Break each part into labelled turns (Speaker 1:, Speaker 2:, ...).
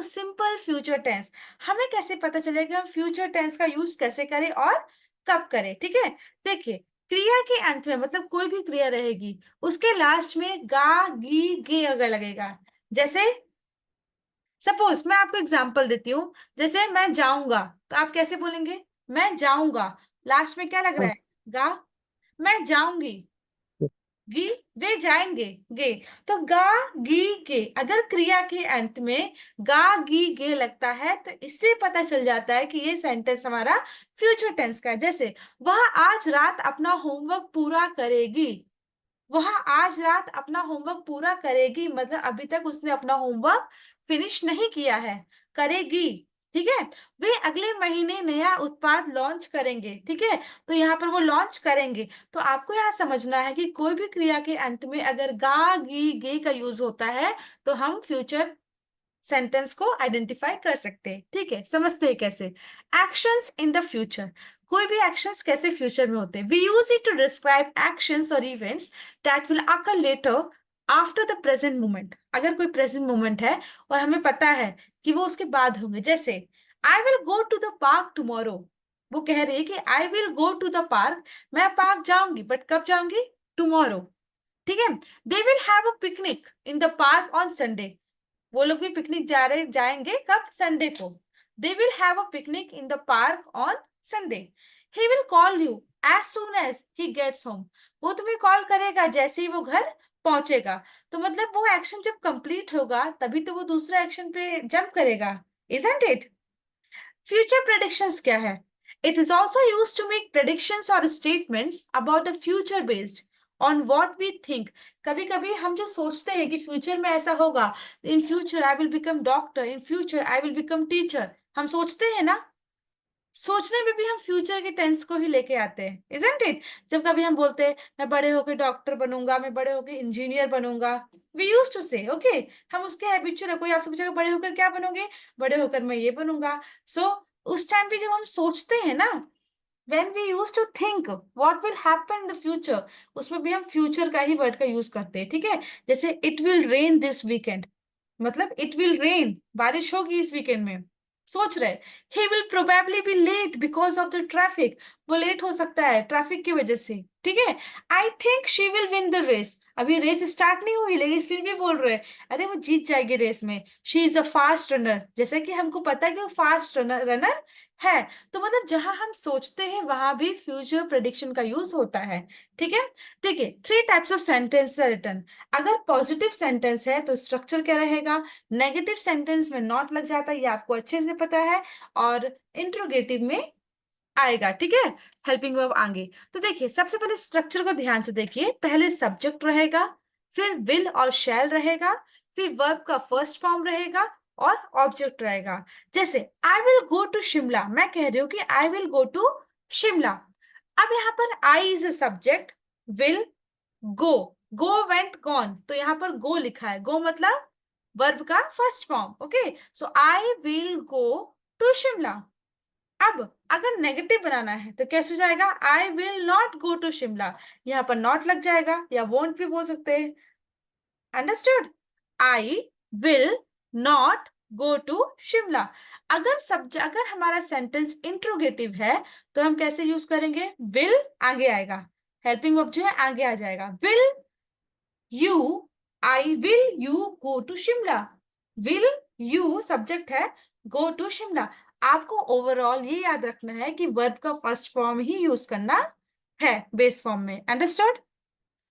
Speaker 1: To simple future tense. हमें कैसे पता चलेगा हम फ्यूचर टेंस का यूज कैसे करें और कब करें? ठीक है, देखिए क्रिया के अंत में, मतलब कोई भी क्रिया रहेगी उसके लास्ट में गा गी गे अगर लगेगा, जैसे सपोज मैं आपको एग्जांपल देती हूँ, जैसे मैं जाऊंगा, तो आप कैसे बोलेंगे? मैं जाऊंगा, लास्ट में क्या लग रहा है? गा। मैं जाऊंगी, गी, वे जाएंगे, गे। तो गा गी गे, अगर क्रिया के अंत में गा गी गे लगता है तो इससे पता चल जाता है कि ये सेंटेंस हमारा फ्यूचर टेंस का है। जैसे वह आज रात अपना होमवर्क पूरा करेगी, वह आज रात अपना होमवर्क पूरा करेगी, मतलब अभी तक उसने अपना होमवर्क फिनिश नहीं किया है, करेगी। ठीक है, वे अगले महीने नया उत्पाद लॉन्च करेंगे। ठीक है, तो यहाँ पर वो लॉन्च करेंगे। तो आपको यहाँ समझना है कि कोई भी क्रिया के अंत में अगर गा गी गे का यूज होता है तो हम फ्यूचर सेंटेंस को आइडेंटिफाई कर सकते हैं। ठीक है, समझते हैं कैसे? एक्शंस इन द फ्यूचर, कोई भी एक्शंस कैसे फ्यूचर में होते हैं? We use it to describe actions और events that will occur later after the present moment. अगर कोई प्रेजेंट मोमेंट है और हमें पता है कि वो उसके बाद होंगे, जैसे I will go to the park tomorrow, वो कह रही है कि I will go to the park, मैं पार्क जाऊंगी, बट कब जाऊंगी? टुमारो। ठीक है, they will have a picnic in the park on Sunday, वो लोग भी पिकनिक जाएंगे कब? संडे को। They will have a picnic in the park on Sunday. He will call you as soon as he gets home, वो तुम्हें call करेगा जैसे ही वो घर पहुंचेगा। तो मतलब वो एक्शन जब कंप्लीट होगा तभी तो वो दूसरे एक्शन पे जंप करेगा, इजंट इट? फ्यूचर प्रेडिक्शंस क्या है? It is also use to make predictions और statements about the future based on what we think. कभी कभी हम जो सोचते हैं कि फ्यूचर में ऐसा होगा, in future I will become doctor, in future I will become teacher, हम सोचते हैं ना? सोचने में भी हम फ्यूचर के टेंस को ही लेके आते हैं, इजंट इट? जब कभी हम बोलते हैं मैं बड़े होकर डॉक्टर बनूंगा, मैं बड़े होकर इंजीनियर बनूंगा, वी यूज टू से, ओके, हम उसके हैबिचुअल है। कोई आपसे पूछेगा बड़े होकर क्या बनोगे? बड़े होकर मैं ये बनूंगा। सो उस टाइम पे जब हम सोचते हैं ना, when we used to think what will happen in the future, उसमें भी हम फ्यूचर का ही वर्ड का यूज करते हैं। ठीक है, जैसे it will rain this weekend, मतलब इट विल रेन, बारिश होगी इस वीकेंड में। सोच रहे he will probably be late because of the traffic, वो लेट हो सकता है ट्रैफिक की वजह से। ठीक है, I think she will win the race, अभी रेस स्टार्ट नहीं हुई लेकिन फिर भी बोल रहे हैं अरे वो जीत जाएगी रेस में। She is a fast runner, जैसे कि हमको पता है कि वो फास्ट रनर है। तो मतलब जहां हम सोचते हैं वहां भी फ्यूचर प्रेडिक्शन का यूज होता है। ठीक है, देखिए three types of sentence are written. अगर पॉजिटिव सेंटेंस है तो स्ट्रक्चर क्या रहेगा? नेगेटिव सेंटेंस में नॉट लग जाता है, ये आपको अच्छे से पता है, और इंट्रोगेटिव में आएगा। ठीक है, हेल्पिंग वर्ब आगे। तो देखिए सबसे पहले स्ट्रक्चर को ध्यान से देखिए, पहले सब्जेक्ट रहेगा, फिर विल और शैल रहेगा, फिर वर्ब का फर्स्ट फॉर्म रहेगा और ऑब्जेक्ट रहेगा। जैसे I will go to Shimla, मैं कह रही हूँ कि I will go to Shimla. अब यहाँ पर I is a subject, will, go, go went gone, तो यहाँ पर गो लिखा है, गो मतलब वर्ब का first form. Okay, so I will go to Shimla. अब अगर नेगेटिव बनाना है तो कैसे जाएगा? I will not go to Shimla, यहाँ पर नॉट लग जाएगा, या वोंट भी बोल सकते हैं। Understood? I will not go to Shimla. अगर हमारा सेंटेंस इंट्रोगेटिव है तो हम कैसे यूज करेंगे? विल आगे आएगा, हेल्पिंग वर्ब जो है आगे आ जाएगा। Will you, I will you go to Shimla, will you subject है, गो टू शिमला। आपको ओवरऑल ये याद रखना है कि वर्ब का फर्स्ट फॉर्म ही यूज करना है बेस फॉर्म में। अंडरस्टूड?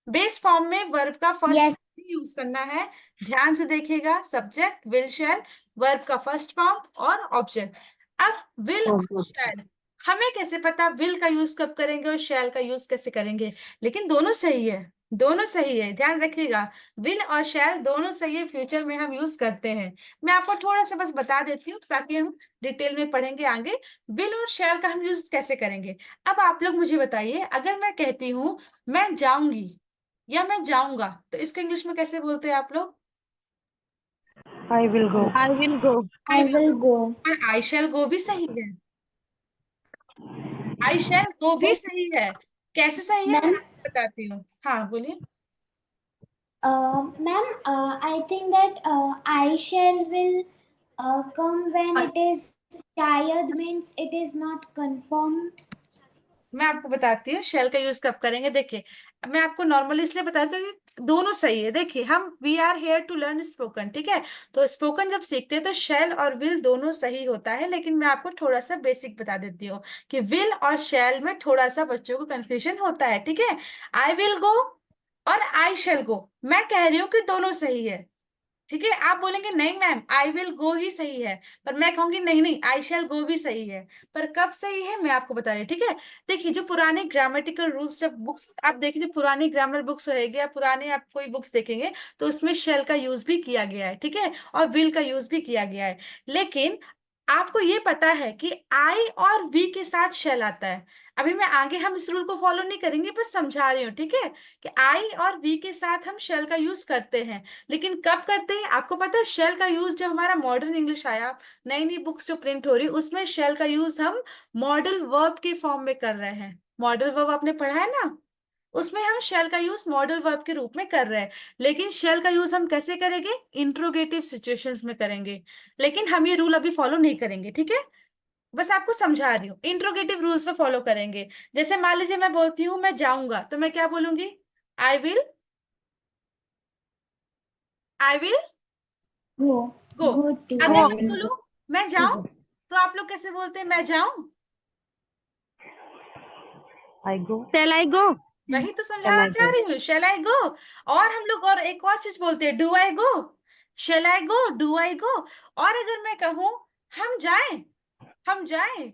Speaker 1: बेस फॉर्म में वर्ब का फर्स्ट
Speaker 2: यस।
Speaker 1: फॉर्म ही यूज करना है। ध्यान से देखिएगा, सब्जेक्ट, विल, शैल, वर्ब का फर्स्ट फॉर्म और ऑब्जेक्ट। अब विल और शैल, हमें कैसे पता विल का यूज कब करेंगे और शैल का यूज कैसे करेंगे? लेकिन दोनों सही है, दोनों सही है, ध्यान रखिएगा, विल और शैल दोनों सही है, फ्यूचर में हम यूज करते हैं। मैं आपको थोड़ा सा बस बता देती हूँ ताकि हम डिटेल में पढ़ेंगे आगे विल और शैल का हम यूज कैसे करेंगे। अब आप लोग मुझे बताइए, अगर मैं कहती हूँ मैं जाऊंगी या मैं जाऊंगा, तो इसको इंग्लिश में कैसे बोलते हैं आप लोग?
Speaker 3: I will go.
Speaker 4: I will go.
Speaker 1: I
Speaker 2: I
Speaker 1: will
Speaker 2: will
Speaker 1: go.
Speaker 2: go.
Speaker 1: पर आई शैल गो भी सही है, आई शैल गो भी सही है। कैसे सही है मैं
Speaker 2: Ma'am,
Speaker 1: आपको बताती हूँ। हाँ बोलिए।
Speaker 2: ma'am, I think that I shall will Come when it is tired means it is not confirmed.
Speaker 1: मैं आपको बताती हूँ शेल का यूज कब करेंगे। देखिए, मैं आपको नॉर्मली इसलिए बताती हूँ कि दोनों सही है। देखिए, हम we are here to learn spoken, ठीक है। तो स्पोकन जब सीखते हैं तो शेल और विल दोनों सही होता है, लेकिन मैं आपको थोड़ा सा बेसिक बता देती हूँ कि विल और शेल में थोड़ा सा बच्चों को कंफ्यूजन होता है, ठीक है। आई विल गो और आई शेल गो, मैं कह रही हूँ कि दोनों सही है, ठीक है। आप बोलेंगे नहीं मैम आई विल गो ही सही है, पर मैं कहूंगी नहीं नहीं आई शैल गो भी सही है। पर कब सही है मैं आपको बता रही हूँ, ठीक है। देखिए, जो पुराने ग्रामेटिकल रूल्स जब बुक्स आप देखेंगे, पुरानी ग्रामर बुक्स रहेगी या पुराने आप कोई बुक्स देखेंगे, तो उसमें शेल का यूज भी किया गया है, ठीक है, और विल का यूज भी किया गया है। लेकिन आपको ये पता है कि आई और वी के साथ शेल आता है। अभी मैं आगे हम इस रूल को फॉलो नहीं करेंगे, बस समझा रही हूँ, ठीक है, कि आई और वी के साथ हम शेल का यूज करते हैं। लेकिन कब करते हैं आपको पता है? शेल का यूज जब हमारा मॉडर्न इंग्लिश आया, नई नई बुक्स जो प्रिंट हो रही, उसमें शेल का यूज हम मॉडल वर्ब के फॉर्म में कर रहे हैं। मॉडल वर्ब आपने पढ़ा है ना, उसमें हम शेल का यूज मॉडल वर्ब के रूप में कर रहे हैं। लेकिन शेल का यूज हम कैसे करेंगे? इंट्रोगेटिव सिचुएशंस में करेंगे। लेकिन हम ये रूल अभी फॉलो नहीं करेंगे, ठीक है। बस आपको समझा रही हूँ, इंट्रोगेटिव रूल्स में फॉलो करेंगे। जैसे मान लीजिए मैं बोलती हूँ मैं जाऊंगा, तो मैं क्या बोलूंगी? I will, I will
Speaker 2: Go.
Speaker 1: Go.
Speaker 2: Go to.
Speaker 1: अगर
Speaker 3: I
Speaker 1: मैं
Speaker 3: will
Speaker 1: बोलूं
Speaker 3: go
Speaker 1: मैं
Speaker 3: to
Speaker 1: जाऊं,
Speaker 3: go.
Speaker 1: तो आप लोग कैसे बोलते हैं मैं जाऊं?
Speaker 3: I go. Shall I go?
Speaker 1: वही तो
Speaker 3: Shall
Speaker 1: समझाना
Speaker 3: I
Speaker 1: चाह
Speaker 3: go?
Speaker 1: रही हूँ, शेल आई गो। और हम लोग और एक और चीज बोलते हैं, do I go. Shall I go, do I go. और अगर मैं कहूँ हम जाएं, हम जाएं,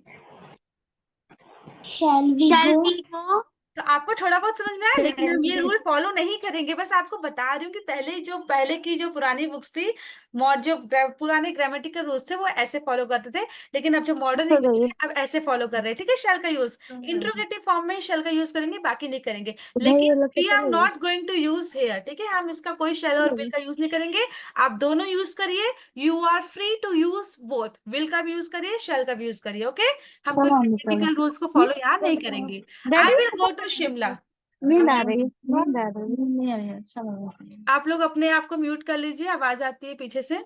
Speaker 2: Shall we
Speaker 3: Shall
Speaker 2: go?
Speaker 3: we go?
Speaker 1: तो आपको थोड़ा बहुत समझ में आया। लेकिन
Speaker 3: Shall
Speaker 1: हम ये
Speaker 3: we?
Speaker 1: रूल फॉलो नहीं करेंगे, बस आपको बता रही हूँ कि पहले की जो पुरानी बुक्स थी, जो पुराने ग्रामेटिकल रूल्स थे वो ऐसे फॉलो करते थे। लेकिन अब जो मॉडर्न
Speaker 3: हो
Speaker 1: इंग्लिश
Speaker 3: गई
Speaker 1: है अब ऐसे फॉलो कर रहे हैं, ठीक है। शेल का यूज इंट्रोगेटिव फॉर्म में ही शेल का यूज करेंगे, बाकी नहीं करेंगे।
Speaker 3: भाई
Speaker 1: लेकिन
Speaker 3: ये लोग तो
Speaker 1: वी आर
Speaker 3: चले गए।
Speaker 1: Not going to use here, ठीक है, हम इसका कोई शेल और विल का यूज नहीं करेंगे। आप दोनों यूज करिए, you are free to use both, will का भी यूज करिए, शेल का भी यूज करिए, ओके। हम कोई
Speaker 3: चलो हम चलो।
Speaker 1: ग्रामेटिकल रूल्स को फॉलो यहाँ नहीं करेंगे। I
Speaker 3: daddy
Speaker 1: will go to Shimla.
Speaker 3: नींद आ रही है, नींद आ रही है, नहीं आ रही है, चलो।
Speaker 1: आप लोग अपने आप को म्यूट कर लीजिए, आवाज आती है पीछे से,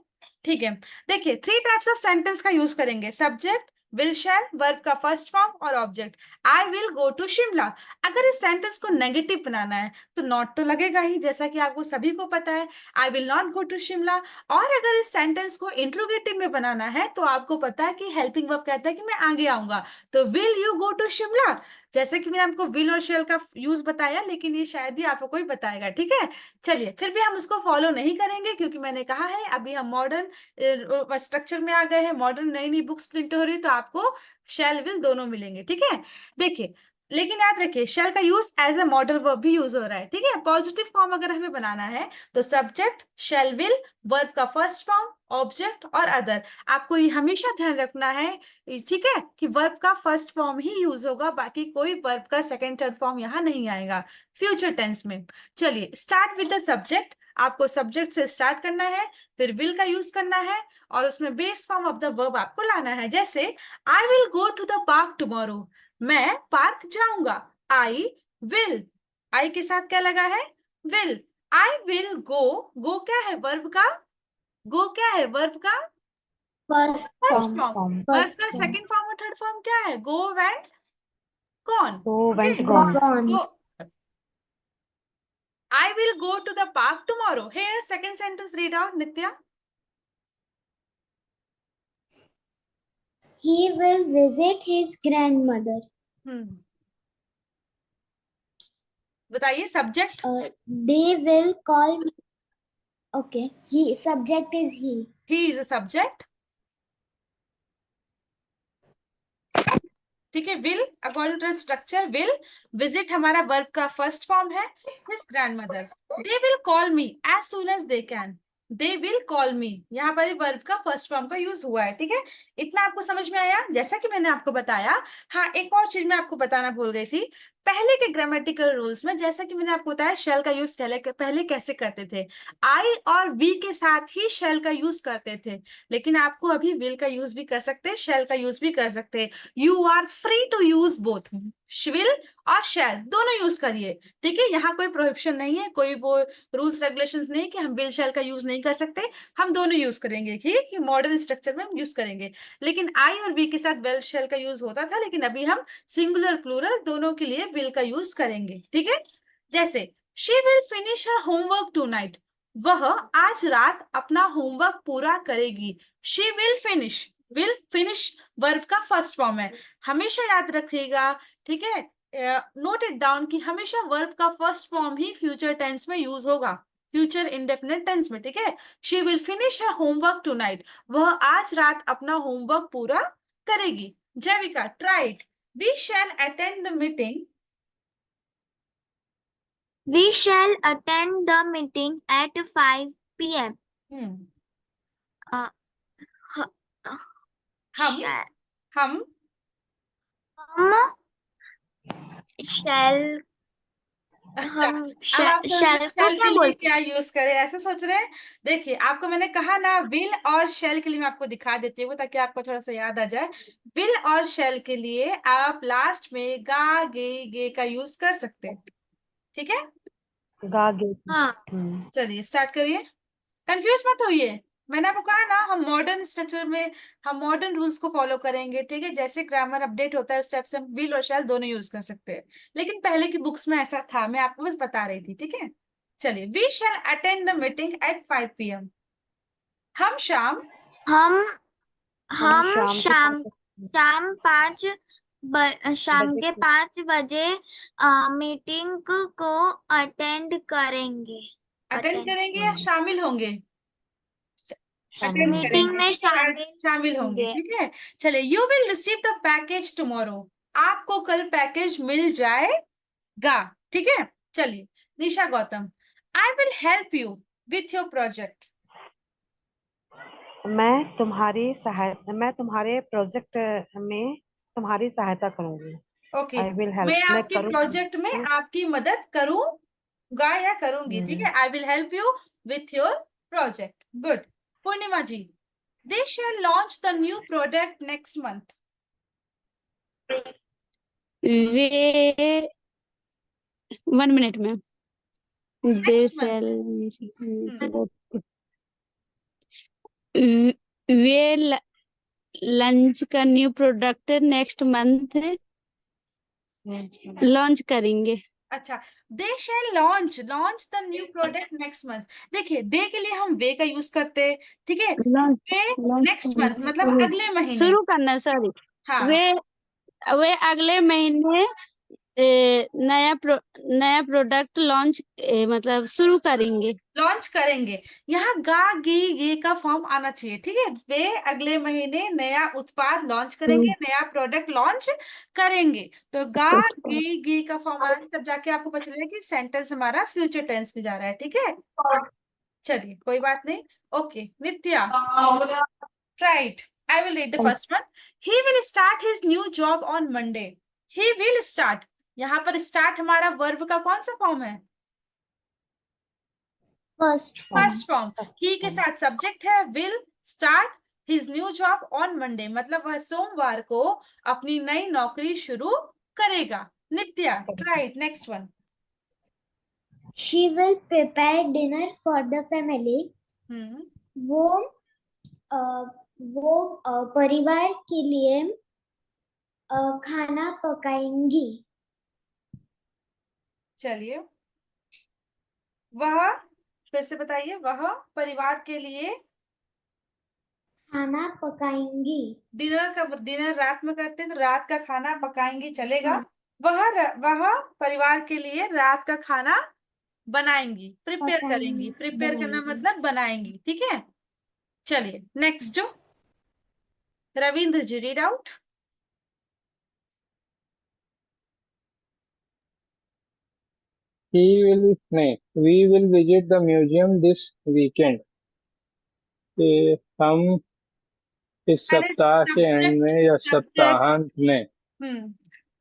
Speaker 1: ठीक है। देखिए, थ्री टाइप्स ऑफ सेंटेंस का यूज करेंगे, सब्जेक्ट, विल शैल, वर्ब का फर्स्ट फॉर्म और object. I will go to Shimla. अगर इस सेंटेंस को नेगेटिव बनाना है तो नॉट तो लगेगा ही, जैसा कि आपको सभी को पता है, I will not go to Shimla. और अगर इस सेंटेंस को इंट्रोगेटिव में बनाना है तो आपको पता है कि हेल्पिंग वर्ब कहता है कि मैं आगे आऊंगा, तो will you go to Shimla. जैसे कि मैंने आपको विल और शेल का यूज बताया, लेकिन ये शायद ही आपको कोई बताएगा, ठीक है। चलिए, फिर भी हम उसको फॉलो नहीं करेंगे, क्योंकि मैंने कहा है अभी हम मॉडर्न स्ट्रक्चर में आ गए हैं, मॉडर्न नई नई बुक्स प्रिंट हो रही है, तो आपको शेल विल दोनों मिलेंगे, ठीक है। देखिए, लेकिन याद रखिए शेल का use as a model verb भी यूज हो रहा है, ठीक है। पॉजिटिव फॉर्म अगर हमें बनाना है तो सब्जेक्ट, शेल विल, वर्ब का फर्स्ट फॉर्म, ऑब्जेक्ट और अदर। आपको ये हमेशा ध्यान रखना है, ठीक है, कि वर्ब का फर्स्ट फॉर्म ही यूज होगा, बाकी कोई वर्ब का सेकंड थर्ड फॉर्म यहाँ नहीं आएगा फ्यूचर टेंस में। चलिए, स्टार्ट विद द सब्जेक्ट। आपको सब्जेक्ट से स्टार्ट करना है, फिर विल का यूज करना है, और उसमें base form of the verb आपको लाना है। जैसे I will go to the park tomorrow, मैं पार्क जाऊंगा। आई विल, आई के साथ क्या लगा है? विल। आई विल गो, गो क्या है वर्ब का? गो क्या है वर्ब का?
Speaker 2: First
Speaker 1: first
Speaker 2: form.
Speaker 1: Form. Verb
Speaker 2: First
Speaker 1: का
Speaker 2: form.
Speaker 1: सेकंड फॉर्म और थर्ड फॉर्म क्या है? गो, वेंट, कौन?
Speaker 3: तो
Speaker 1: okay,
Speaker 3: went gone.
Speaker 2: Gone.
Speaker 1: Go. I will go to the park tomorrow. Here, second sentence, read out, Nitya.
Speaker 2: He will visit his grandmother.
Speaker 1: Hmm, बताइए subject.
Speaker 2: They will call me. Okay. He subject is he.
Speaker 1: He is a subject, ठीक है। Will, according to structure, will. Visit हमारा verb का first form है, his grandmother. They will call me as soon as they can. They will call me, यहाँ पर verb का first form का use हुआ है, ठीक है। इतना आपको समझ में आया, जैसा कि मैंने आपको बताया। हाँ, एक और चीज मैं आपको बताना भूल गई थी। पहले के ग्रामेटिकल रूल्स में जैसा कि मैंने आपको बताया शेल का यूज पहले कैसे करते थे, आई और वी के साथ ही शेल का यूज करते थे, लेकिन आपको अभी विल का यूज भी कर सकते हैं, शेल का यूज भी कर सकते हैं। You are free to use both, will और शेल दोनों यूज करिए, ठीक है। यहाँ कोई प्रोहिबिशन नहीं है, कोई वो रूल्स रेगुलेशंस नहीं है कि हम विल शेल का यूज नहीं कर सकते, हम दोनों यूज करेंगे, ठीक है। मॉडर्न स्ट्रक्चर में हम यूज करेंगे, लेकिन आई और वी के साथ वेल शेल का यूज होता था, लेकिन अभी हम सिंगुलर प्लूरल दोनों के लिए विल का यूज करेंगे, ठीक है। जैसे she will finish her homework tonight, वह आज रात अपना होमवर्क पूरा करेगी। शी विल फिनिश वर्ब का फर्स्ट फॉर्म है, हमेशा याद रखिएगा, ठीक है। नोट इट डाउन कि हमेशा वर्ब का फर्स्ट फॉर्म ही फ्यूचर टेंस में यूज होगा, फ्यूचर इंडेफिनिट टेंस में, ठीक है। She will finish her homework tonight, वह आज रात अपना होमवर्क पूरा करेगी। Jaivika, try it. We shall attend the meeting.
Speaker 2: We shall attend the meeting at 5 p.m. Uh, ह-
Speaker 1: हम
Speaker 2: shall
Speaker 1: हम
Speaker 2: हम shall
Speaker 1: अच्छा,
Speaker 2: हम
Speaker 1: अब आप सोच रहे
Speaker 2: shall को
Speaker 1: शेल के
Speaker 2: क्या
Speaker 1: लिए
Speaker 2: बोलते
Speaker 1: क्या यूज करें, ऐसे सोच रहे हैं। देखिए आपको मैंने कहा ना, विल और शेल के लिए मैं आपको दिखा देती हूँ ताकि आपको थोड़ा सा याद आ जाए। विल और शेल के लिए आप लास्ट में गा गे का यूज कर सकते हैं, ठीक है।
Speaker 3: गागे।
Speaker 2: हैं? हाँ,
Speaker 1: चलिए स्टार्ट करिए, कंफ्यूज मत होइए। मैंने आपको कहा ना, हम मॉडर्न स्ट्रक्चर में हम मॉडर्न रूल्स को फॉलो करेंगे, ठीक है। जैसे ग्रामर अपडेट होता है स्टेप से हम विल और शैल दोनों यूज कर सकते हैं, लेकिन पहले की बुक्स में ऐसा था, मैं आपको बस बता रही थी, ठीक है। चलिए, we shall attend the meeting at 5 p.m. हम शाम
Speaker 2: हम
Speaker 3: हम
Speaker 2: हम
Speaker 3: शाम के
Speaker 2: शाम
Speaker 3: 5
Speaker 2: शाम शाम
Speaker 3: बजे
Speaker 2: के 5 बजे मीटिंग को अटेंड करेंगे।
Speaker 1: अटेंड
Speaker 2: अटेंड
Speaker 1: करेंगे या शामिल होंगे,
Speaker 3: शामिल
Speaker 1: अटेंड
Speaker 3: होंगे।
Speaker 2: मीटिंग
Speaker 1: करेंगे,
Speaker 2: में शामिल
Speaker 1: शामिल होंगे,
Speaker 2: होंगे।
Speaker 1: ठीक है। चलिए, you will receive the package tomorrow, आपको कल पैकेज मिल जाएगा, ठीक है। चलिए, Nisha Gautam, I will help you with your project.
Speaker 3: मैं तुम्हारे प्रोजेक्ट में तुम्हारी सहायता करूंगी।
Speaker 1: ओके,
Speaker 3: आई विल हेल्प,
Speaker 1: मैं
Speaker 3: मैं
Speaker 1: आपके
Speaker 3: करूंगी।
Speaker 1: प्रोजेक्ट में आपकी मदद करूंगा या करूंगी, ठीक
Speaker 3: हम्म,
Speaker 1: है। I will help you with your project, good. Purnima ji, they shall launch the new product next month.
Speaker 4: वे 1 मिनट में they
Speaker 1: next month.
Speaker 4: Shall they launch का new product next month launch करेंगे।
Speaker 1: अच्छा, they shall launch launch the new product next month. देखिए, दे के लिए हम वे का यूज करते हैं, ठीक है।
Speaker 4: लॉन्च
Speaker 1: वे
Speaker 4: लॉन्च
Speaker 1: नेक्स्ट मंथ मतलब अगले महीने।
Speaker 4: शुरू करना, सॉरी।
Speaker 1: हाँ,
Speaker 4: वे वे अगले महीने नया प्रोडक्ट लॉन्च मतलब शुरू करेंगे।
Speaker 1: लॉन्च करेंगे, यहाँ गा गी ये का फॉर्म आना चाहिए, ठीक है। वे अगले महीने नया उत्पाद लॉन्च करेंगे, नया प्रोडक्ट लॉन्च करेंगे, तो गा गी का फॉर्म आना चाहिए, तब जाके आपको पता चलेगा कि सेंटेंस हमारा फ्यूचर टेंस में जा रहा है, ठीक है। चलिए, कोई बात नहीं। Okay, Nitya, right, I will read the first one. He will start his new job on Monday. He will start, यहाँ पर स्टार्ट हमारा वर्ब का कौन सा फॉर्म है,
Speaker 2: फर्स्ट
Speaker 1: फर्स्ट फॉर्म। ही के साथ सब्जेक्ट है, will start his new job on Monday, मतलब वह सोमवार को अपनी नई नौकरी शुरू करेगा। Nitya, right, next one.
Speaker 2: She will prepare dinner for the family.
Speaker 1: Hmm,
Speaker 2: वो अ, परिवार के लिए खाना पकाएंगी।
Speaker 1: चलिए, वह, फिर से बताइए, वह परिवार के लिए
Speaker 2: खाना पकाएंगी।
Speaker 1: डिनर रात में करते हैं, तो रात का खाना पकाएंगे चलेगा।
Speaker 2: हाँ,
Speaker 1: वह परिवार के लिए रात का खाना बनाएंगी, प्रिपेयर करेंगी, प्रिपेयर करना
Speaker 2: बनाएंगी।
Speaker 1: मतलब बनाएंगी, ठीक है। चलिए, next, Ravindra ji, read out.
Speaker 5: We will visit the museum this weekend. हम इस
Speaker 1: मैंने
Speaker 5: सप्ताह के एंड
Speaker 1: सब्जेक्ट
Speaker 5: में या
Speaker 1: सब्जेक्ट
Speaker 5: सप्ताहांत में
Speaker 1: हम्म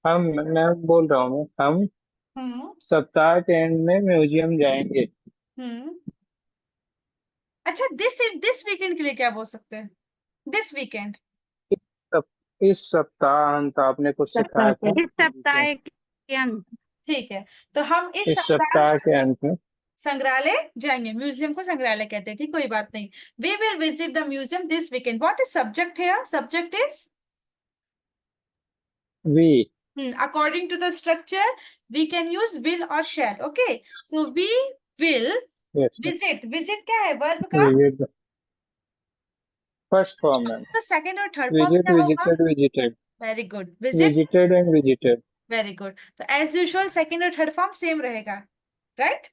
Speaker 5: मैं बोल रहा हूँ, हम
Speaker 1: हम्म
Speaker 5: सप्ताह के एंड में म्यूजियम जाएंगे।
Speaker 1: हम्म अच्छा, दिस वीकेंड के लिए क्या बोल सकते हैं? This weekend.
Speaker 5: सप, इस सप्ताह अंत आपने कुछ
Speaker 3: सप्ताह
Speaker 5: सिखाया
Speaker 3: के
Speaker 5: था।
Speaker 4: इस सप्ताह के अंत।
Speaker 1: ठीक है, तो हम इस
Speaker 5: इस
Speaker 1: सप्ताह
Speaker 5: सप्ताह के अंत में
Speaker 1: संग्रहालय जाएंगे। म्यूजियम को संग्रहालय कहते हैं, ठीक, कोई बात नहीं। We will visit the museum this weekend. What is subject here? Subject is
Speaker 5: we.
Speaker 1: according to the structure we can use will or shall. Okay, so we will
Speaker 5: yes
Speaker 1: visit। visit क्या है? Verb का
Speaker 5: visit first form ma'am.
Speaker 1: तो second और third form
Speaker 5: visit,
Speaker 1: क्या होगा?
Speaker 5: Visited, visited.
Speaker 1: Very good, visit.
Speaker 5: Visited and visited.
Speaker 1: Very good, तो as usual second और third form same रहेगा, right?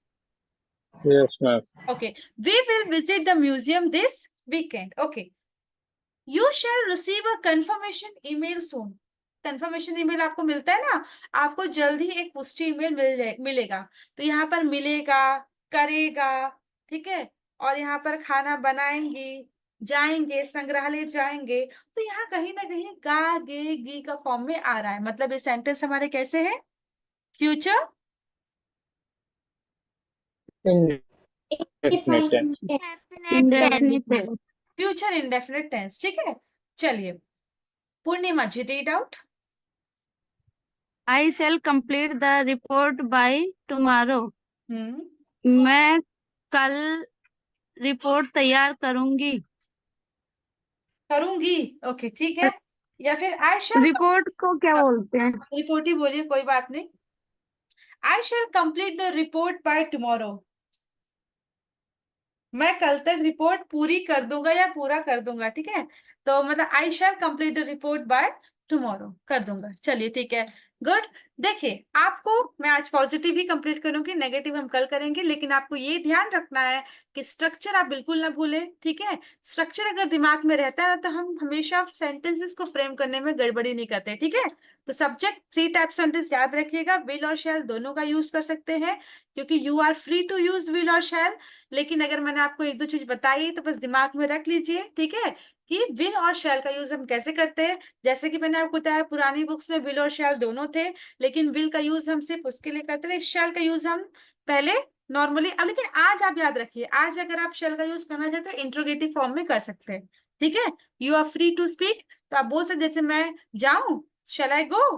Speaker 5: Yes ma'am.
Speaker 1: Okay, we will visit the museum this weekend. Okay, you shall receive a confirmation email soon. Confirmation email आपको मिलता है ना, आपको जल्द ही एक पुष्टि ईमेल मिलेगा। तो यहाँ पर मिलेगा, करेगा, ठीक है, और यहाँ पर खाना बनाएंगे, जाएंगे, संग्रहालय जाएंगे, तो यहाँ कहीं ना कहीं गा गे गी का फॉर्म में आ रहा है। मतलब ये सेंटेंस हमारे कैसे है? Future
Speaker 5: indefinite tense.
Speaker 4: Indefinite.
Speaker 1: Future indefinite tense, ठीक है। चलिए, Purnima ji read out.
Speaker 4: I shall complete the report by tomorrow.
Speaker 1: Hmm
Speaker 4: मैं कल रिपोर्ट तैयार करूंगी।
Speaker 1: करूंगी, ओके, ठीक है। या फिर आई शैल,
Speaker 4: रिपोर्ट को क्या बोलते हैं?
Speaker 1: रिपोर्ट ही बोलिए, कोई बात नहीं। I shall complete the report by tomorrow. मैं कल तक रिपोर्ट पूरी कर दूंगा या पूरा कर दूंगा, ठीक है। तो मतलब I shall complete the report by tomorrow, कर दूंगा। चलिए, ठीक है, गुड। देखिए, आपको मैं आज पॉजिटिव ही कंप्लीट करूंगी, नेगेटिव हम कल करेंगे, लेकिन आपको ये ध्यान रखना है कि स्ट्रक्चर आप बिल्कुल ना भूलें, ठीक है। स्ट्रक्चर अगर दिमाग में रहता है ना, तो हम हमेशा सेंटेंसेस को फ्रेम करने में गड़बड़ी नहीं करते, ठीक है। तो सब्जेक्ट 3 टाइप सेंटेंस याद रखिएगा, विल और शैल दोनों का यूज कर सकते हैं, क्योंकि you are free to use will और शैल। लेकिन अगर मैंने आपको एक दो चीज बताई तो बस दिमाग में रख लीजिए, ठीक है, कि विल और शैल का यूज हम कैसे करते हैं। जैसे कि मैंने आपको बताया, पुरानी बुक्स में विल और शैल दोनों थे, लेकिन विल का यूज हम सिर्फ उसके लिए करते थे, शैल का यूज हम पहले नॉर्मली। अब लेकिन आज आप याद रखिए, आज अगर आप शैल का यूज करना चाहते हो, इंट्रोगेटिव फॉर्म में कर सकते हैं, ठीक है। You are free to speak, तो आप बोल सकते, जैसे मैं जाऊं, शैल आई गो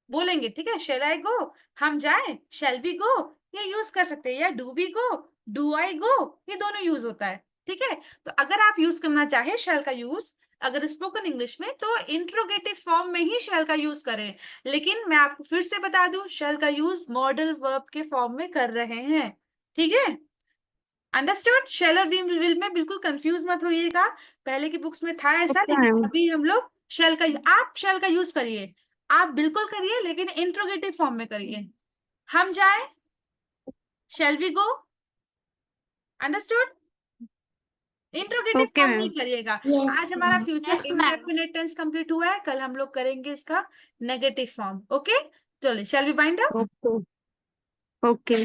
Speaker 1: बोलेंगे, ठीक है, शैल आई गो, हम जाएं, शैल वी गो, ये यूज कर सकते हैं, या do we go, do I go, ये दोनों यूज होता है, ठीक है। तो अगर आप यूज करना चाहे शैल का यूज, अगर स्पोकन इंग्लिश में, तो इंट्रोगेटिव फॉर्म में ही शैल का यूज करें। लेकिन मैं आपको फिर से बता दूं, शैल का यूज मॉडल वर्ब के फॉर्म में कर रहे हैं, ठीक है। अंडरस्टूड? शैल और विल में बिल्कुल कंफ्यूज मत होइएगा, पहले की बुक्स में था ऐसा,
Speaker 4: अच्छा
Speaker 1: लेकिन
Speaker 4: मैम।
Speaker 1: अभी हम लोग शैल का, आप शैल का यूज करिए, आप बिल्कुल करिए, लेकिन इंट्रोगेटिव फॉर्म में करिए। हम जाए, shall we go. Understood? Interrogative
Speaker 4: okay
Speaker 1: form नहीं
Speaker 4: मैम।
Speaker 1: करिएगा।
Speaker 2: Yes,
Speaker 1: आज हमारा future
Speaker 2: yes, ma'am.
Speaker 1: Indefinite tense complete हुआ है, कल हम लोग करेंगे इसका नेगेटिव फॉर्म। ओके, चलिए, shall we bind up.
Speaker 4: Okay. Okay.